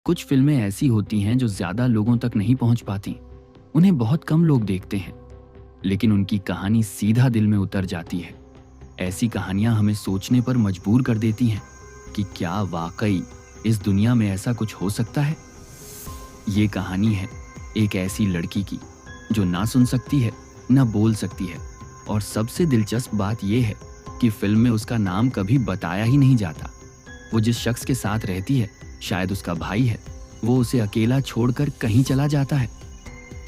कुछ फिल्में ऐसी होती हैं जो ज्यादा लोगों तक नहीं पहुंच पाती। उन्हें बहुत कम लोग देखते हैं, लेकिन उनकी कहानी सीधा दिल में उतर जाती है। ऐसी कहानियां हमें सोचने पर मजबूर कर देती हैं कि क्या वाकई इस दुनिया में ऐसा कुछ हो सकता है। ये कहानी है एक ऐसी लड़की की जो ना सुन सकती है, ना बोल सकती है, और सबसे दिलचस्प बात यह है कि फिल्म में उसका नाम कभी बताया ही नहीं जाता। वो जिस शख्स के साथ रहती है शायद उसका भाई है। वो उसे अकेला छोड़कर कहीं चला जाता है।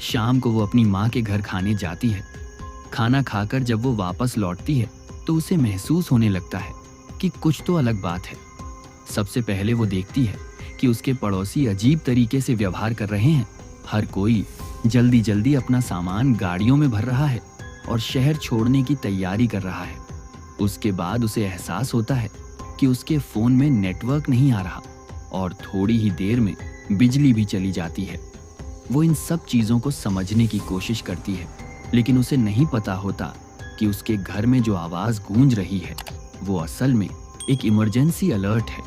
शाम को वो अपनी माँ के घर खाने जाती है। खाना खाकर जब वो वापस लौटती है तो उसे महसूस होने लगता है कि कुछ तो अलग बात है। सबसे पहले वो देखती है कि उसके पड़ोसी अजीब तरीके से व्यवहार कर रहे हैं। हर कोई जल्दी जल्दी अपना सामान गाड़ियों में भर रहा है और शहर छोड़ने की तैयारी कर रहा है। उसके बाद उसे एहसास होता है कि उसके फोन में नेटवर्क नहीं आ रहा और थोड़ी ही देर में बिजली भी चली जाती है। वो इन सब चीजों को समझने की कोशिश करती है, लेकिन उसे नहीं पता होता कि उसके घर में जो आवाज गूंज रही है वो असल में एक इमरजेंसी अलर्ट है,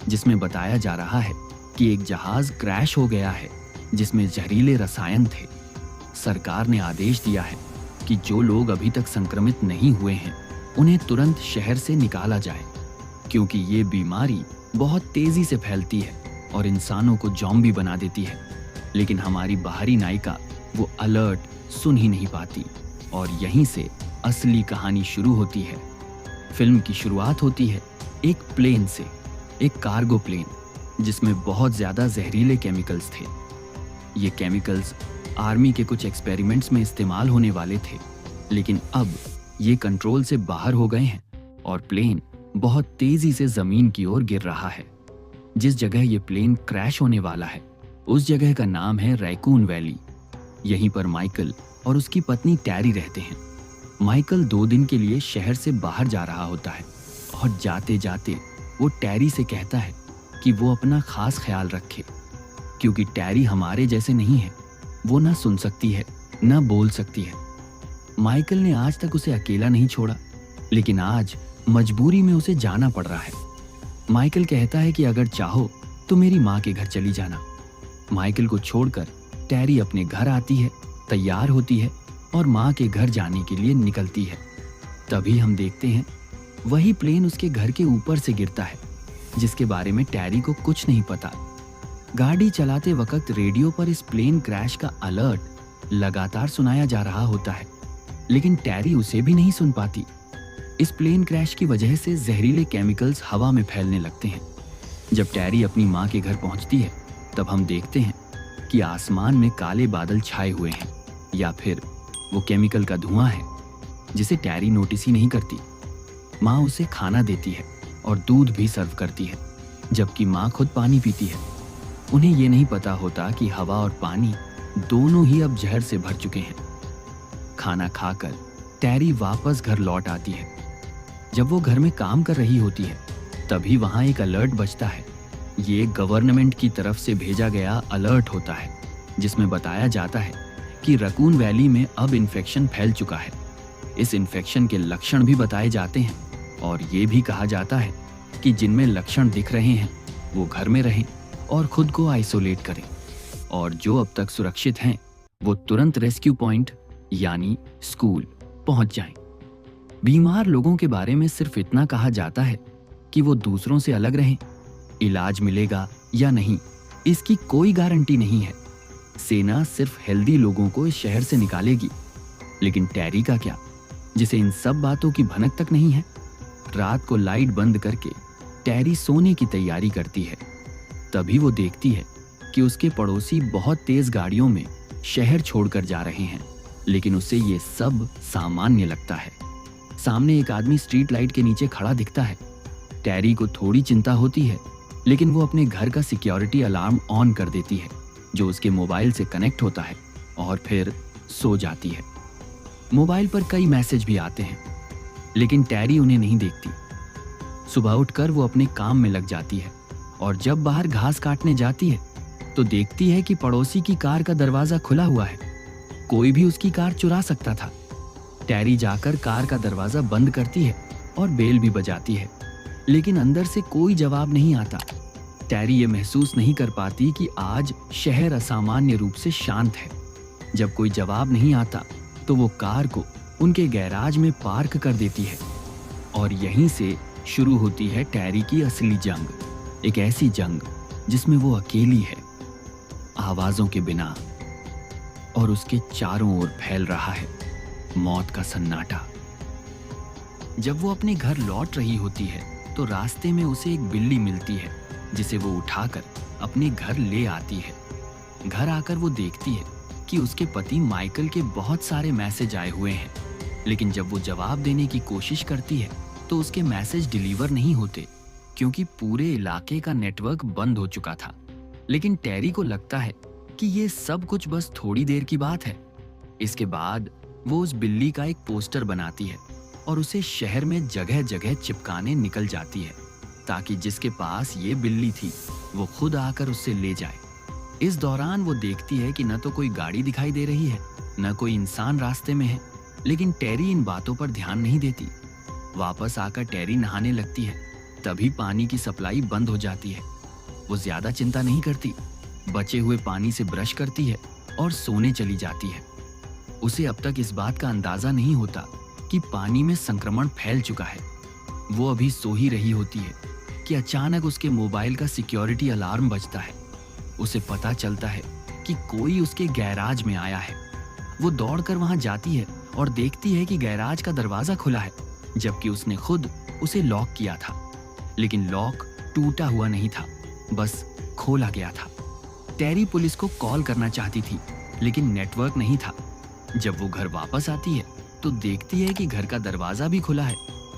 जिसमें बताया जा रहा है कि एक जहाज क्रैश हो गया है जिसमें जहरीले रसायन थे। सरकार ने आदेश दिया है कि जो लोग अभी तक संक्रमित नहीं हुए हैं उन्हें तुरंत शहर से निकाला जाए, क्योंकि ये बीमारी बहुत तेजी से फैलती है और इंसानों को ज़ॉम्बी बना देती है। लेकिन हमारी बाहरी नायिका वो अलर्ट सुन ही नहीं पाती और यहीं से असली कहानी शुरू होती है। फिल्म की शुरुआत होती है एक प्लेन से, एक कार्गो प्लेन जिसमें बहुत ज्यादा जहरीले केमिकल्स थे। ये केमिकल्स आर्मी के कुछ एक्सपेरिमेंट्स में इस्तेमाल होने वाले थे, लेकिन अब ये कंट्रोल से बाहर हो गए हैं और प्लेन बहुत तेजी से जमीन की ओर गिर रहा है। जिस जगह ये प्लेन क्रैश होने वाला है उस जगह का नाम है रैकून वैली। यहीं पर माइकल और उसकी पत्नी टैरी रहते हैं। माइकल 2 दिन के लिए शहर से बाहर जा रहा होता है और जाते जाते वो टैरी से कहता है कि वो अपना खास ख्याल रखे, क्योंकि टैरी हमारे जैसे नहीं है। वो ना सुन सकती है, ना बोल सकती है। माइकल ने आज तक उसे अकेला नहीं छोड़ा, लेकिन आज मजबूरी में उसे जाना पड़ रहा है। माइकल कहता है कि अगर चाहो तो मेरी माँ के घर चली जाना। माइकल को छोड़कर टैरी अपने घर आती है, तैयार होती है और माँ के घर जाने के लिए निकलती है। तभी हम देखते हैं वही प्लेन उसके घर के ऊपर से गिरता है, जिसके बारे में टैरी को कुछ नहीं पता। गाड़ी चलाते वक्त रेडियो पर इस प्लेन क्रैश का अलर्ट लगातार सुनाया जा रहा होता है, लेकिन टैरी उसे भी नहीं सुन पाती। इस प्लेन क्रैश की वजह से जहरीले केमिकल्स हवा में फैलने लगते हैं। जब टैरी अपनी माँ के घर पहुंचती है तब हम देखते हैं कि आसमान में काले बादल छाए हुए हैं, या फिर वो केमिकल का धुआं है जिसे टैरी नोटिस ही नहीं करती। माँ उसे खाना देती है और दूध भी सर्व करती है, जबकि माँ खुद पानी पीती है। उन्हें ये नहीं पता होता कि हवा और पानी दोनों ही अब जहर से भर चुके हैं। खाना खाकर टैरी वापस घर लौट आती है। जब वो घर में काम कर रही होती है तभी वहां एक अलर्ट बजता है। ये गवर्नमेंट की तरफ से भेजा गया अलर्ट होता है, जिसमें बताया जाता है कि रैकून वैली में अब इन्फेक्शन फैल चुका है। इस इन्फेक्शन के लक्षण भी बताए जाते हैं और ये भी कहा जाता है कि जिनमें लक्षण दिख रहे हैं वो घर में रहें और खुद को आइसोलेट करें, और जो अब तक सुरक्षित हैं वो तुरंत रेस्क्यू पॉइंट यानी स्कूल पहुंच जाएं। बीमार लोगों के बारे में सिर्फ इतना कहा जाता है कि वो दूसरों से अलग रहें। इलाज मिलेगा या नहीं इसकी कोई गारंटी नहीं है। सेना सिर्फ हेल्दी लोगों को इस शहर से निकालेगी, लेकिन टैरी का क्या, जिसे इन सब बातों की भनक तक नहीं है। रात को लाइट बंद करके टैरी सोने की तैयारी करती है। तभी वो देखती है कि उसके पड़ोसी बहुत तेज गाड़ियों में शहर छोड़कर जा रहे हैं, लेकिन उसे ये सब सामान्य लगता है। सामने एक आदमी स्ट्रीट लाइट के नीचे खड़ा दिखता है। टैरी को थोड़ी चिंता होती है, लेकिन वो अपने घर का सिक्योरिटी अलार्म ऑन कर देती है, जो उसके मोबाइल से कनेक्ट होता है, और फिर सो जाती है। मोबाइल पर कई मैसेज भी आते हैं, लेकिन टैरी उन्हें नहीं देखती। सुबह उठकर वो अपने काम में लग जाती है और जब बाहर घास काटने जाती है तो देखती है कि पड़ोसी की कार का दरवाजा खुला हुआ है। कोई भी उसकी कार चुरा सकता था। टैरी जाकर कार का दरवाजा बंद करती है और बेल भी बजाती है, लेकिन अंदर से कोई जवाब नहीं आता। टेरी ये महसूस नहीं कर पाती कि आज शहर असामान्य रूप से शांत है। जब कोई जवाब नहीं आता तो वो कार को उनके गैराज में पार्क कर देती है और यहीं से शुरू होती है टेरी की असली जंग, एक ऐसी जंग जिसमें वो अकेली है, आवाजों के बिना, और उसके चारों ओर फैल रहा है मौत का सन्नाटा। जब वो अपने घर लौट रही होती है तो रास्ते में उसे एक बिल्ली मिलती है जिसे वो उठाकर अपने घर ले आती है। घर आकर वो देखती है कि उसके पति माइकल के बहुत सारे मैसेज आए हुए हैं, लेकिन जब वो जवाब देने की कोशिश करती है तो उसके मैसेज डिलीवर नहीं होते क्योंकि पूरे इलाके का नेटवर्क बंद हो चुका था। लेकिन टेरी को लगता है कि ये सब कुछ बस थोड़ी देर की बात है। इसके बाद वो उस बिल्ली का एक पोस्टर बनाती है और उसे शहर में जगह जगह चिपकाने निकल जाती है ताकि जिसके पास ये बिल्ली थी वो खुद आकर उससे ले जाए। इस दौरान वो देखती है कि न तो कोई गाड़ी दिखाई दे रही है, न कोई इंसान रास्ते में है, लेकिन टेरी इन बातों पर ध्यान नहीं देती। वापस आकर टेरी नहाने लगती है, तभी पानी की सप्लाई बंद हो जाती है। वो ज्यादा चिंता नहीं करती, बचे हुए पानी से ब्रश करती है और सोने चली जाती है। उसे अब तक इस बात का अंदाजा नहीं होता कि पानी में संक्रमण फैल चुका है। वो अभी सो ही रही होती है कि अचानक उसके मोबाइल का सिक्योरिटी अलार्म बजता है। उसे पता चलता है कि कोई उसके गैराज में आया है। वो दौड़कर वहां जाती है और देखती है कि गैराज का दरवाजा खुला है, जबकि उसने खुद उसे लॉक किया था। लेकिन लॉक टूटा हुआ नहीं था, बस खोला गया था। टेरी पुलिस को कॉल करना चाहती थी, लेकिन नेटवर्क नहीं था। जब वो घर वापस आती है तो देखती है कि घर का दरवाजा भी खुला है,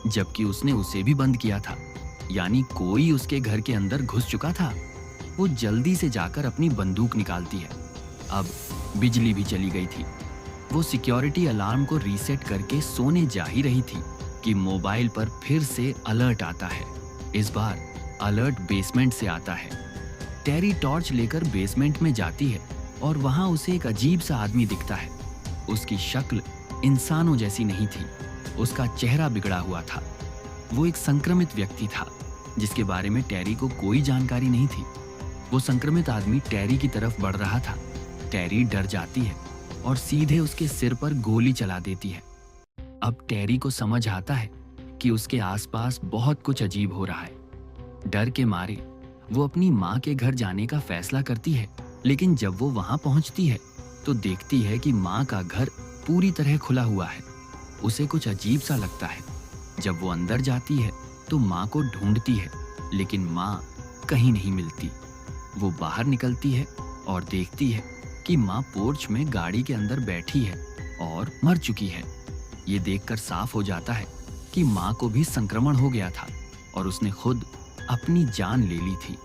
जबकि उसने उसे भी बंद किया था, यानी कोई उसके घर के अंदर घुस चुका था। वो जल्दी से जाकर अपनी बंदूक निकालती है। अब बिजली भी चली गई थी। वो सिक्योरिटी अलार्म को रीसेट करके सोने जा ही रही थी कि मोबाइल पर फिर से अलर्ट आता है। इस बार अलर्ट बेसमेंट से आता है। टेरी टॉर्च लेकर बेसमेंट में जाती है और वहां उसे एक अजीब सा आदमी दिखता है। उसकी शक्ल इंसानों जैसी नहीं थी, उसका चेहरा बिगड़ा हुआ था। वो एक संक्रमित व्यक्ति था जिसके बारे में टेरी को कोई जानकारी नहीं थी। वो संक्रमित आदमी टेरी की तरफ बढ़ रहा था। टेरी डर जाती है और सीधे उसके सिर पर गोली चला देती है। अब टेरी को समझ आता है कि उसके आसपास बहुत कुछ अजीब हो रहा है। डर के मारे वो अपनी माँ के घर जाने का फैसला करती है, लेकिन जब वो वहां पहुंचती है तो देखती है कि माँ का घर पूरी तरह खुला हुआ है। उसे कुछ अजीब सा लगता है। जब वो अंदर जाती है तो माँ को ढूंढती है, लेकिन माँ कहीं नहीं मिलती। वो बाहर निकलती है और देखती है कि माँ पोर्च में गाड़ी के अंदर बैठी है और मर चुकी है। ये देखकर साफ हो जाता है कि माँ को भी संक्रमण हो गया था और उसने खुद अपनी जान ले ली थी।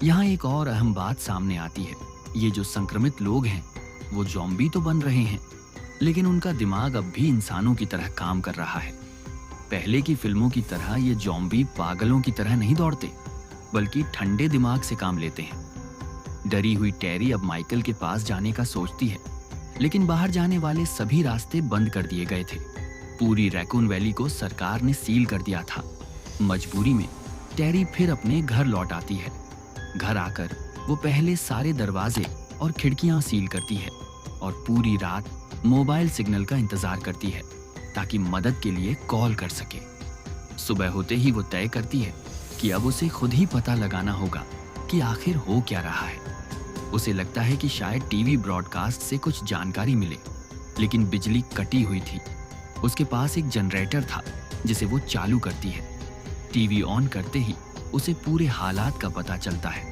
यहाँ एक और अहम बात सामने आती है। ये जो संक्रमित लोग हैं वो ज़ॉम्बी तो बन रहे हैं, लेकिन उनका दिमाग अब भी इंसानों की तरह काम कर रहा है। पहले की फिल्मों की तरह ये ज़ॉम्बी पागलों की तरह नहीं दौड़ते, बल्कि ठंडे दिमाग से काम लेते हैं। डरी हुई टेरी अब माइकल के पास जाने का सोचती है, लेकिन बाहर जाने वाले सभी रास्ते बंद कर दिए गए थे। पूरी रैकून वैली को सरकार ने सील कर दिया था। मजबूरी में टेरी फिर अपने घर लौट आती है। घर आकर वो पहले सारे दरवाजे और खिड़कियां सील करती है और पूरी रात मोबाइल सिग्नल का इंतजार करती है ताकि मदद के लिए कॉल कर सके। सुबह होते ही वो तय करती है कि अब उसे खुद ही पता लगाना होगा कि आखिर हो क्या रहा है। उसे लगता है कि शायद टीवी ब्रॉडकास्ट से कुछ जानकारी मिले, लेकिन बिजली कटी हुई थी। उसके पास एक जनरेटर था जिसे वो चालू करती है। टीवी ऑन करते ही उसे पूरे हालात का पता चलता है।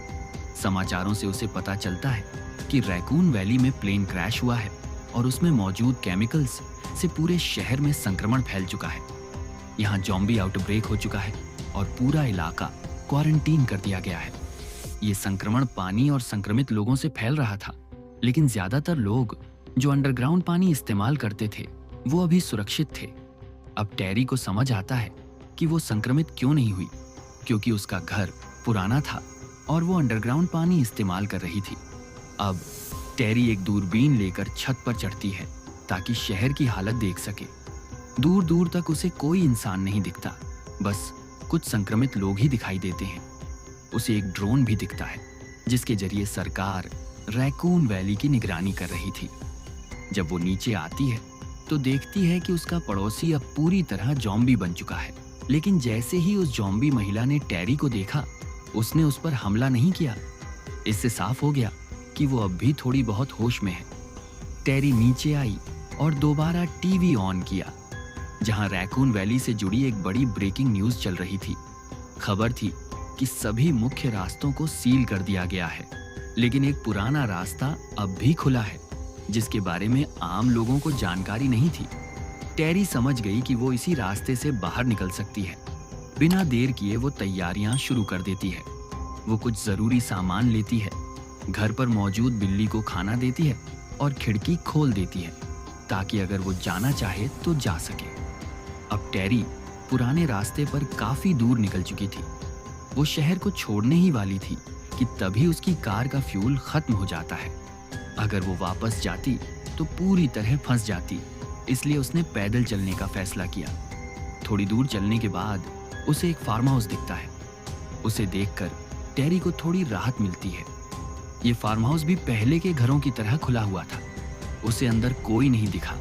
समाचारों से उसे पता चलता है कि रैकून वैली में प्लेन क्रैश हुआ है और उसमें मौजूद केमिकल्स से पूरे शहर में संक्रमण फैल चुका है। यहाँ ज़ॉम्बी आउटब्रेक हो चुका है और पूरा इलाका क्वारंटीन कर दिया गया है। ये संक्रमण पानी और संक्रमित लोगों से फैल रहा था, लेकिन ज्यादातर लोग जो अंडरग्राउंड पानी इस्तेमाल करते थे वो अभी सुरक्षित थे। अब टेरी को समझ आता है कि वो संक्रमित क्यों नहीं हुई, क्योंकि उसका घर पुराना था और वो अंडरग्राउंड पानी इस्तेमाल कर रही थी। अब टेरी एक दूरबीन लेकर छत पर चढ़ती है ताकि शहर की हालत देख सके। दूर दूर तक उसे कोई इंसान नहीं दिखता, बस कुछ संक्रमित लोग ही दिखाई देते हैं। उसे एक ड्रोन भी दिखता है जिसके जरिए सरकार रैकून वैली की निगरानी कर रही थी। जब वो नीचे आती है तो देखती है कि उसका पड़ोसी अब पूरी तरह जॉम्बी बन चुका है। लेकिन जैसे ही उस जॉम्बी महिला ने टेरी को देखा, उसने उस पर हमला नहीं किया। इससे साफ हो गया कि वो अब भी थोड़ी बहुत होश में है। टेरी नीचे आई और दोबारा टीवी ऑन किया, जहां रैकून वैली से जुड़ी एक बड़ी ब्रेकिंग न्यूज चल रही थी। खबर थी कि सभी मुख्य रास्तों को सील कर दिया गया है, लेकिन एक पुराना रास्ता अब भी खुला है जिसके बारे में आम लोगों को जानकारी नहीं थी। टेरी समझ गई कि वो इसी रास्ते से बाहर निकल सकती है। बिना देर किए वो तैयारियां शुरू कर देती है। वो कुछ जरूरी सामान लेती है, घर पर मौजूद बिल्ली को खाना देती है और खिड़की खोल देती है ताकि अगर वो जाना चाहे तो जा सके। अब टेरी पुराने रास्ते पर काफी दूर निकल चुकी थी। वो शहर को छोड़ने ही वाली थी कि तभी उसकी कार का फ्यूल खत्म हो जाता है। अगर वो वापस जाती तो पूरी तरह फंस जाती, इसलिए उसने पैदल चलने का फैसला किया। थोड़ी दूर चलने के बाद उसे एक फार्म हाउस दिखता है। उसे देखकर टेरी को थोड़ी राहत मिलती है। ये फार्म हाउस भी पहले के घरों की तरह खुला हुआ था। उसे अंदर कोई नहीं दिखा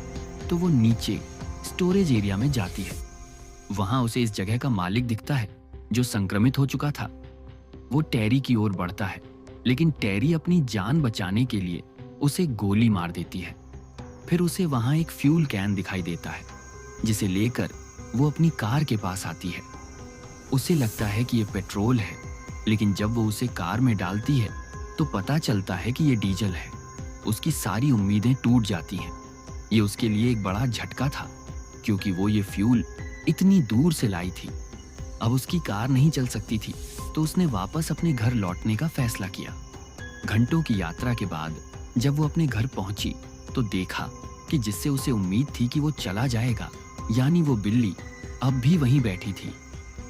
तो वो नीचे स्टोरेज एरिया में जाती है। वहां उसे इस जगह का मालिक दिखता है जो संक्रमित हो चुका था। वो टेरी की ओर बढ़ता है, लेकिन टेरी अपनी जान बचाने के लिए उसे गोली मार देती है। फिर उसे वहां एक फ्यूल कैन दिखाई देता है जिसे लेकर वो अपनी कार के पास आती है। उसे लगता है कि ये पेट्रोल है, लेकिन जब वो उसे कार में डालती है तो पता चलता है कि ये डीजल है। उसकी सारी उम्मीदें टूट जाती हैं। ये उसके लिए एक बड़ा झटका था क्योंकि वो ये फ्यूल इतनी दूर से लाई थी। अब उसकी कार नहीं चल सकती थी तो उसने वापस अपने घर लौटने का फैसला किया। घंटों की यात्रा के बाद जब वो अपने घर पहुंची तो देखा कि जिससे उसे उम्मीद थी कि वो चला जाएगा, यानी वो बिल्ली, अब भी वहीं बैठी थी।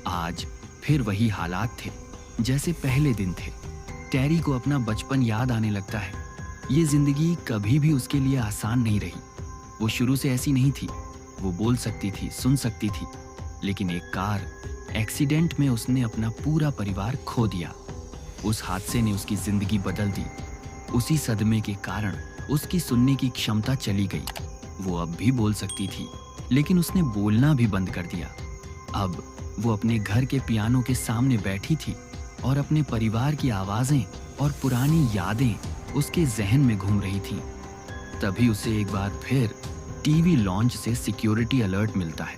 आज फिर वही हालात थे जैसे पहले दिन थे। टेरी को अपना बचपन याद आने लगता है। ये जिंदगी कभी भी उसके लिए आसान नहीं रही। वो शुरू से ऐसी नहीं थी। वो बोल सकती थी, सुन सकती थी, लेकिन एक कार एक्सीडेंट में उसने अपना पूरा परिवार खो दिया। उस हादसे ने उसकी जिंदगी बदल दी। उसी सदमे के कारण उसकी सुनने की क्षमता चली गई। वो अब भी बोल सकती थी, लेकिन उसने बोलना भी बंद कर दिया। अब वो अपने घर के पियानो के सामने बैठी थी और अपने परिवार की आवाजें और पुरानी यादें उसके जहन में घूम रही थीं। तभी उसे एक बार फिर टीवी लॉन्च से सिक्योरिटी अलर्ट मिलता है।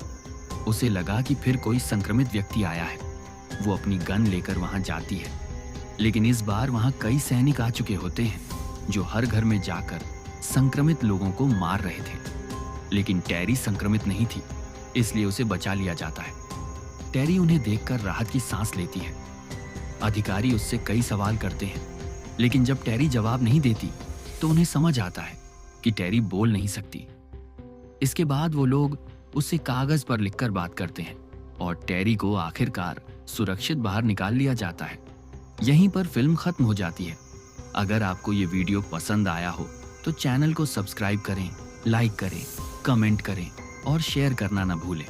उसे लगा कि फिर कोई संक्रमित व्यक्ति आया है। वो अपनी गन लेकर वहां जाती है, लेकिन इस बार वहां कई सैनिक आ चुके होते हैं जो हर घर में जाकर संक्रमित लोगों को मार रहे थे। लेकिन टेरी संक्रमित नहीं थी, इसलिए उसे बचा लिया जाता है। टेरी उन्हें देखकर राहत की सांस लेती है। अधिकारी उससे कई सवाल करते हैं, लेकिन जब टेरी जवाब नहीं देती तो उन्हें समझ आता है कि टेरी बोल नहीं सकती। इसके बाद वो लोग उससे कागज पर लिखकर बात करते हैं और टेरी को आखिरकार सुरक्षित बाहर निकाल लिया जाता है। यहीं पर फिल्म खत्म हो जाती है। अगर आपको ये वीडियो पसंद आया हो तो चैनल को सब्सक्राइब करें, लाइक करें, कमेंट करें और शेयर करना ना भूलें।